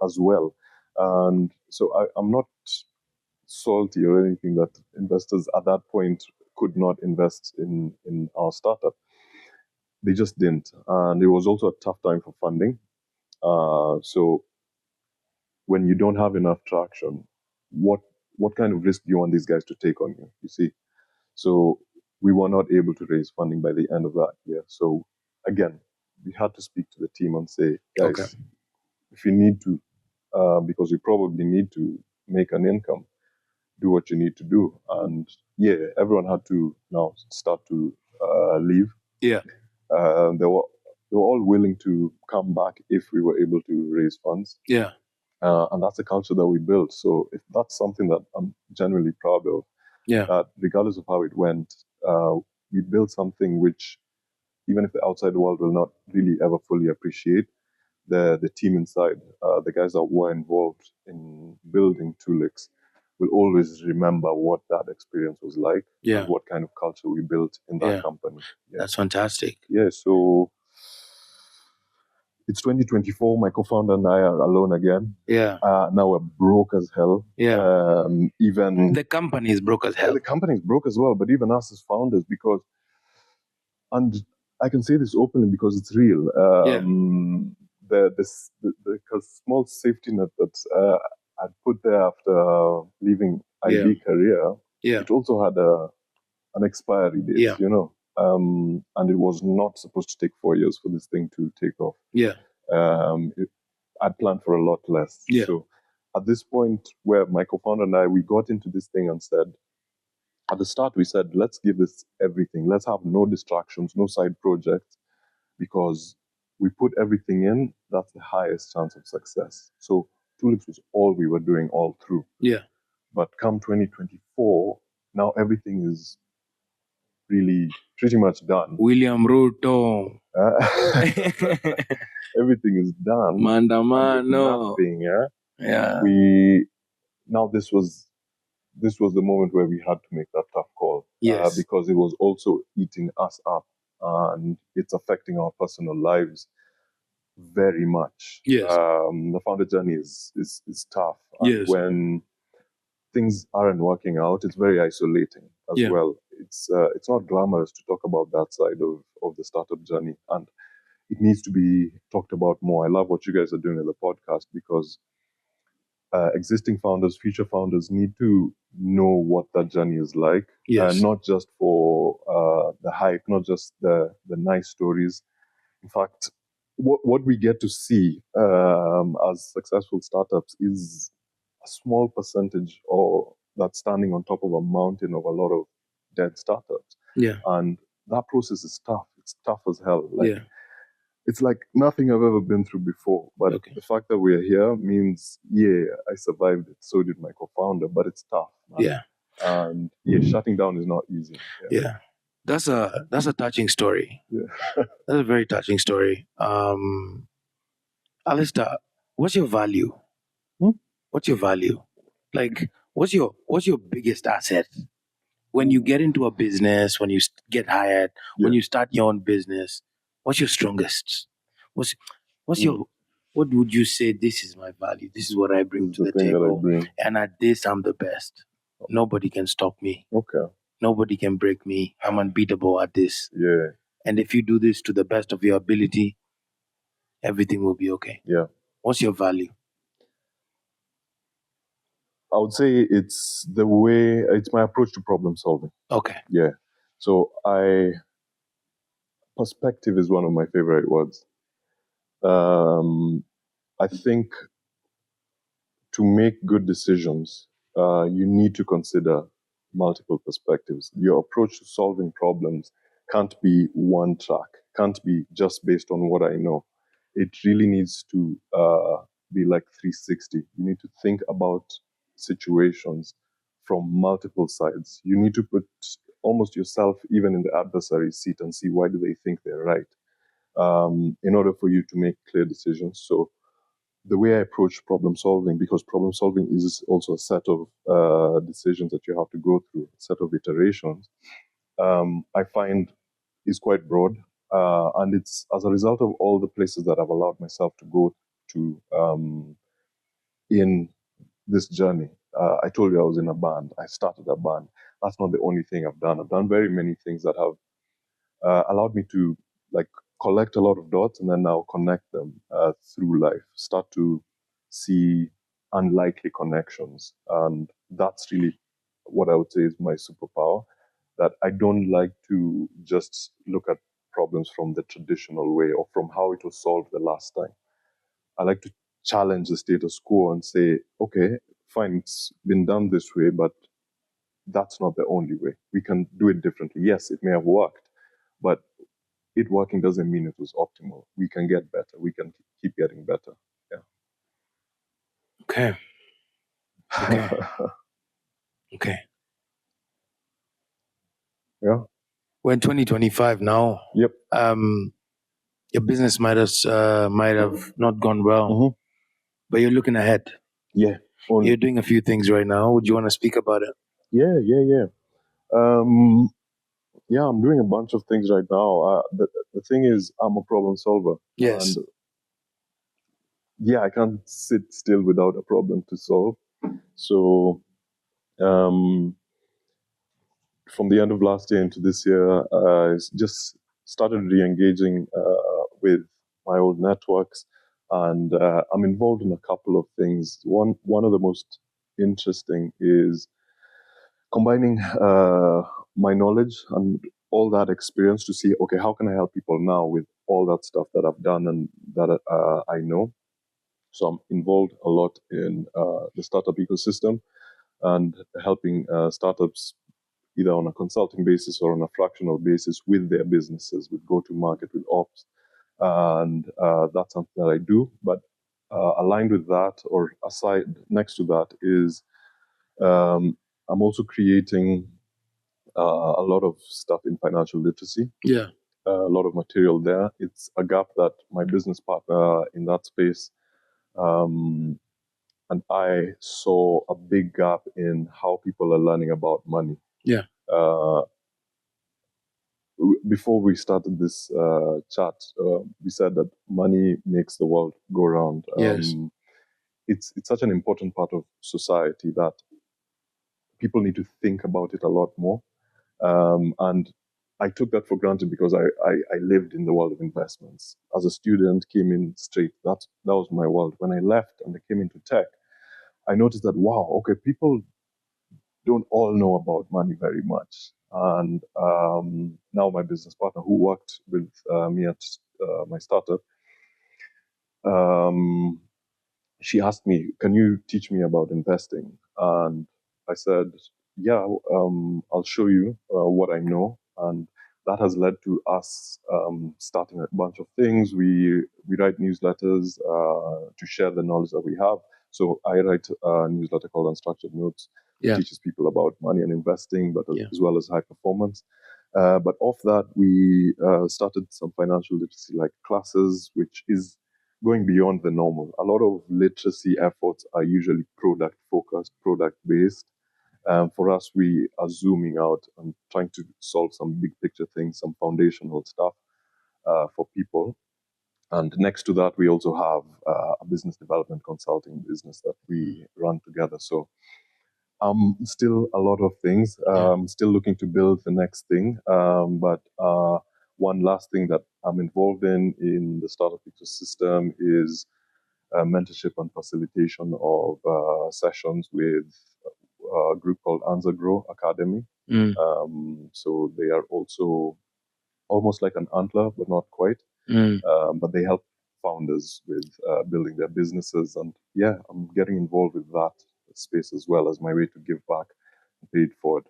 as well. And so I'm not salty or anything that investors at that point could not invest in our startup. They just didn't. And it was also a tough time for funding. So when you don't have enough traction, what kind of risk do you want these guys to take on you? You see, so we were not able to raise funding by the end of that year. So again, we had to speak to the team and say, guys, if you need to, because you probably need to make an income, do what you need to do. And everyone had to now start to leave. They were all willing to come back if we were able to raise funds. And that's the culture that we built. So if that's something that I'm genuinely proud of, that regardless of how it went, we built something which, even if the outside world will not really ever fully appreciate, the team inside, the guys that were involved in building Tulix, will always remember what that experience was like Yeah. and what kind of culture we built in that Yeah. company. Yeah. That's fantastic. Yeah, so it's 2024. My co-founder and I are alone again. Yeah. Now we're broke as hell. Yeah. Even the company is broke as hell. the company is broke as well, but even us as founders, because, and I can say this openly because it's real. The small safety net that I'd put there after leaving IB career, it also had an expiry date, you know, and it was not supposed to take 4 years for this thing to take off. I'd planned for a lot less. So at this point where my co-founder and I, we got into this thing and said, at the start we said, let's give this everything. Let's have no distractions, no side projects, because we put everything in, that's the highest chance of success. So Tulips was all we were doing all through. But come 2024, now everything is really pretty much done. William Ruto. Everything is done. Mandamano. Nothing, We now this was the moment where we had to make that tough call. Because it was also eating us up and it's affecting our personal lives very much. The founder journey is tough. And when things aren't working out, it's very isolating as well. It's not glamorous to talk about that side of the startup journey, and it needs to be talked about more. I love what you guys are doing at the podcast, because existing founders, future founders need to know what that journey is like. Not just for the hype, not just the nice stories. In fact, what we get to see as successful startups is a small percentage or that's standing on top of a mountain of a lot of dead startups. And that process is tough. It's tough as hell. It's like nothing I've ever been through before. But the fact that we're here means, I survived it. So did my co-founder, but it's tough. Man. And shutting down is not easy. That's a touching story. That's a very touching story. Alistair, what's your value? What's your value? Like, what's your biggest asset? When you get into a business, when you get hired, when you start your own business, what's your strongest? What's your, what would you say, this is my value, this is what I bring to the table, and at this I'm the best. Nobody can stop me. Nobody can break me. I'm unbeatable at this. And if you do this to the best of your ability, everything will be okay. What's your value? I would say it's my approach to problem solving. So perspective is one of my favorite words. I think to make good decisions, you need to consider multiple perspectives. Your approach to solving problems can't be one track, can't be just based on what I know. It really needs to be like 360. You need to think about situations from multiple sides. You need to put almost yourself even in the adversary's seat and see why do they think they're right, in order for you to make clear decisions. So the way I approach problem solving, because problem solving is also a set of decisions that you have to go through, a set of iterations, I find is quite broad. And it's as a result of all the places that I've allowed myself to go to in this journey. I told you I was in a band. I started a band. That's not the only thing I've done. I've done very many things that have allowed me to collect a lot of dots and then now connect them through life. Start to see unlikely connections. And that's really what I would say is my superpower, that I don't like to just look at problems from the traditional way or from how it was solved the last time. I like to challenge the status quo and say, okay, fine, it's been done this way, but that's not the only way. We can do it differently. Yes, it may have worked, but it working doesn't mean it was optimal. We can get better. We can keep getting better. Okay. We're in 2025 now. Your business might have not gone well, but you're looking ahead. You're doing a few things right now. Would you want to speak about it? Yeah. Yeah, I'm doing a bunch of things right now. The thing is, I'm a problem solver. Yes. And yeah, I can't sit still without a problem to solve. So um, from the end of last year into this year, I just started re-engaging with my old networks, and I'm involved in a couple of things. One of the most interesting is combining my knowledge and all that experience to see, okay, how can I help people now with all that stuff that I've done and that I know. So I'm involved a lot in the startup ecosystem and helping startups either on a consulting basis or on a fractional basis with their businesses, with go-to-market, with ops. And that's something that I do. But aligned with that, or aside next to that, is I'm also creating a lot of stuff in financial literacy. Yeah. A lot of material there. It's a gap that my business partner in that space and I saw a big gap in how people are learning about money. Yeah. Before we started this chat, we said that money makes the world go round. Yes. It's such an important part of society that people need to think about it a lot more. And I took that for granted because I lived in the world of investments. As a student, came in straight. That was my world. When I left and I came into tech, I noticed that, wow, okay, people don't all know about money very much. And now my business partner, who worked with me at my startup, she asked me, "Can you teach me about investing?" And I said, "Yeah, I'll show you what I know." And that has led to us starting a bunch of things. We write newsletters to share the knowledge that we have. So I write a newsletter called Unstructured Notes. Yeah. Teaches people about money and investing, but Yeah. as well as high performance. But off that, we started some financial literacy like classes, which is going beyond the normal. A lot of literacy efforts are usually product focused, product based. For us, we are zooming out and trying to solve some big picture things, some foundational stuff for people. And next to that, we also have a business development consulting business that we run together. So still a lot of things. Still looking to build the next thing. But one last thing that I'm involved in the startup ecosystem is mentorship and facilitation of sessions with a group called Anza Grow Academy. So they are also almost like an Antler, but not quite. But they help founders with building their businesses. And yeah, I'm getting involved with that space as well as my way to give back and pay it forward.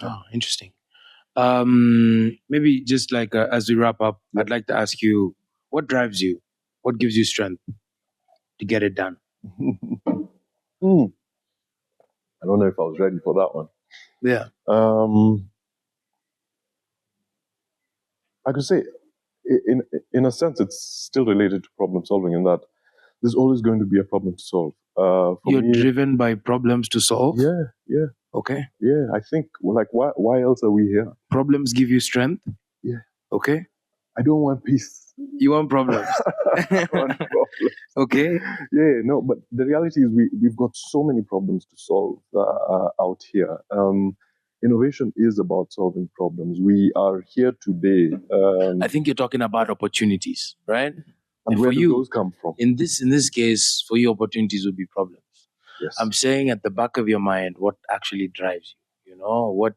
Oh, interesting. Maybe just like as we wrap up, I'd like to ask you, what drives you? What gives you strength to get it done? I don't know if I was ready for that one. Yeah. I could say, in a sense, it's still related to problem solving in that there's always going to be a problem to solve. You're driven by problems to solve? Yeah. Okay. Yeah, I think, like, why else are we here? Problems give you strength? Yeah. Okay. I don't want peace. You want problems? I want problems. Okay. Yeah, no, but the reality is we've got so many problems to solve out here. Innovation is about solving problems. We are here today. I think you're talking about opportunities, right? And where do those come from? In this case, for you, opportunities would be problems. Yes. I'm saying at the back of your mind, what actually drives you? You know, what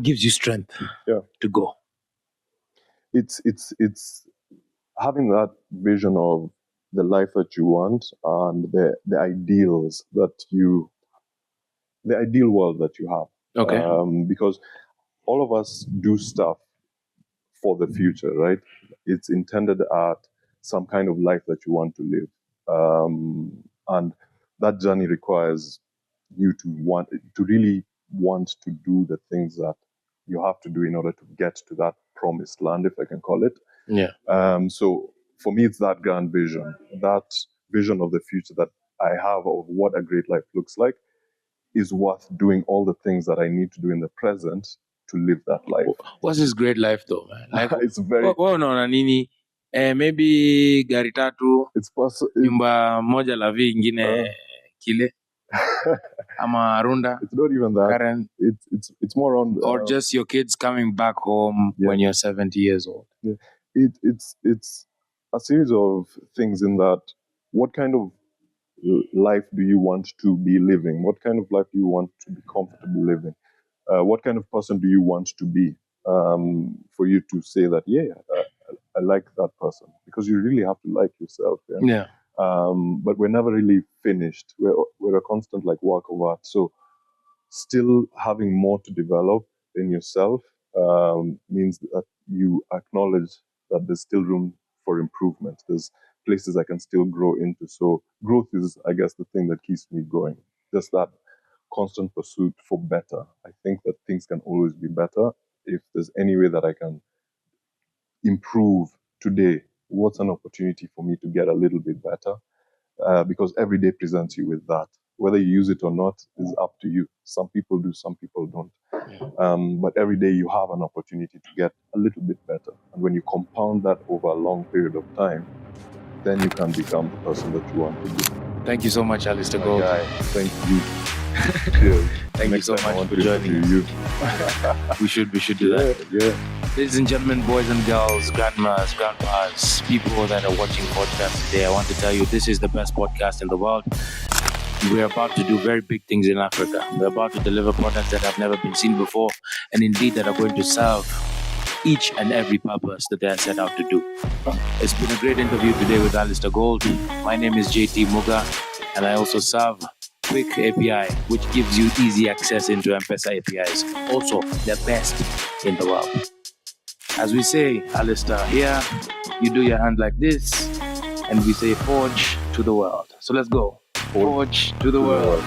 gives you strength to go? It's having that vision of the life that you want and the ideals that the ideal world that you have. Okay. Because all of us do stuff for the future, right? It's intended at some kind of life that you want to live. And that journey requires you to really want to do the things that you have to do in order to get to that promised land, if I can call it. Yeah. So for me, it's that grand vision, that vision of the future that I have of what a great life looks like is worth doing all the things that I need to do in the present to live that life. What's this great life though, man? Like, it's very. Nini? Maybe gari tatu, It's possible. Nyumba moja la vi ingine kile. Ama runda. It's not even that. Karen. It's more on. Or just your kids coming back home when you're 70 years old. Yeah. It's a series of things in that. What kind of life do you want to be living? What kind of life do you want to be comfortable living? What kind of person do you want to be? For you to say that, I like that person, because you really have to like yourself. Yeah. But we're never really finished. We're a constant work of art. So still having more to develop in yourself means that you acknowledge that there's still room for improvement. There's places I can still grow into. So growth is, I guess, the thing that keeps me going. Just that constant pursuit for better. I think that things can always be better. If there's any way that I can improve today, what's an opportunity for me to get a little bit better? Because every day presents you with that. Whether you use it or not is up to you. Some people do, some people don't. But every day you have an opportunity to get a little bit better. And when you compound that over a long period of time, then you can become the person that you want to be. Thank you so much, Alistair Gold. Thank you. Cheers. Thank you so much for joining us. We should do that. Yeah. Ladies and gentlemen, boys and girls, grandmas, grandpas, people that are watching podcasts today, I want to tell you this is the best podcast in the world. We're about to do very big things in Africa. We're about to deliver products that have never been seen before, and indeed that are going to serve each and every purpose that they are set out to do. It's been a great interview today with Alistair Gold. My name is JT Muga, and I also serve Quick API, which gives you easy access into M-Pesa APIs. Also, the best in the world. As we say, Alistair, here, you do your hand like this, and we say forge to the world. So let's go. Forge to the world.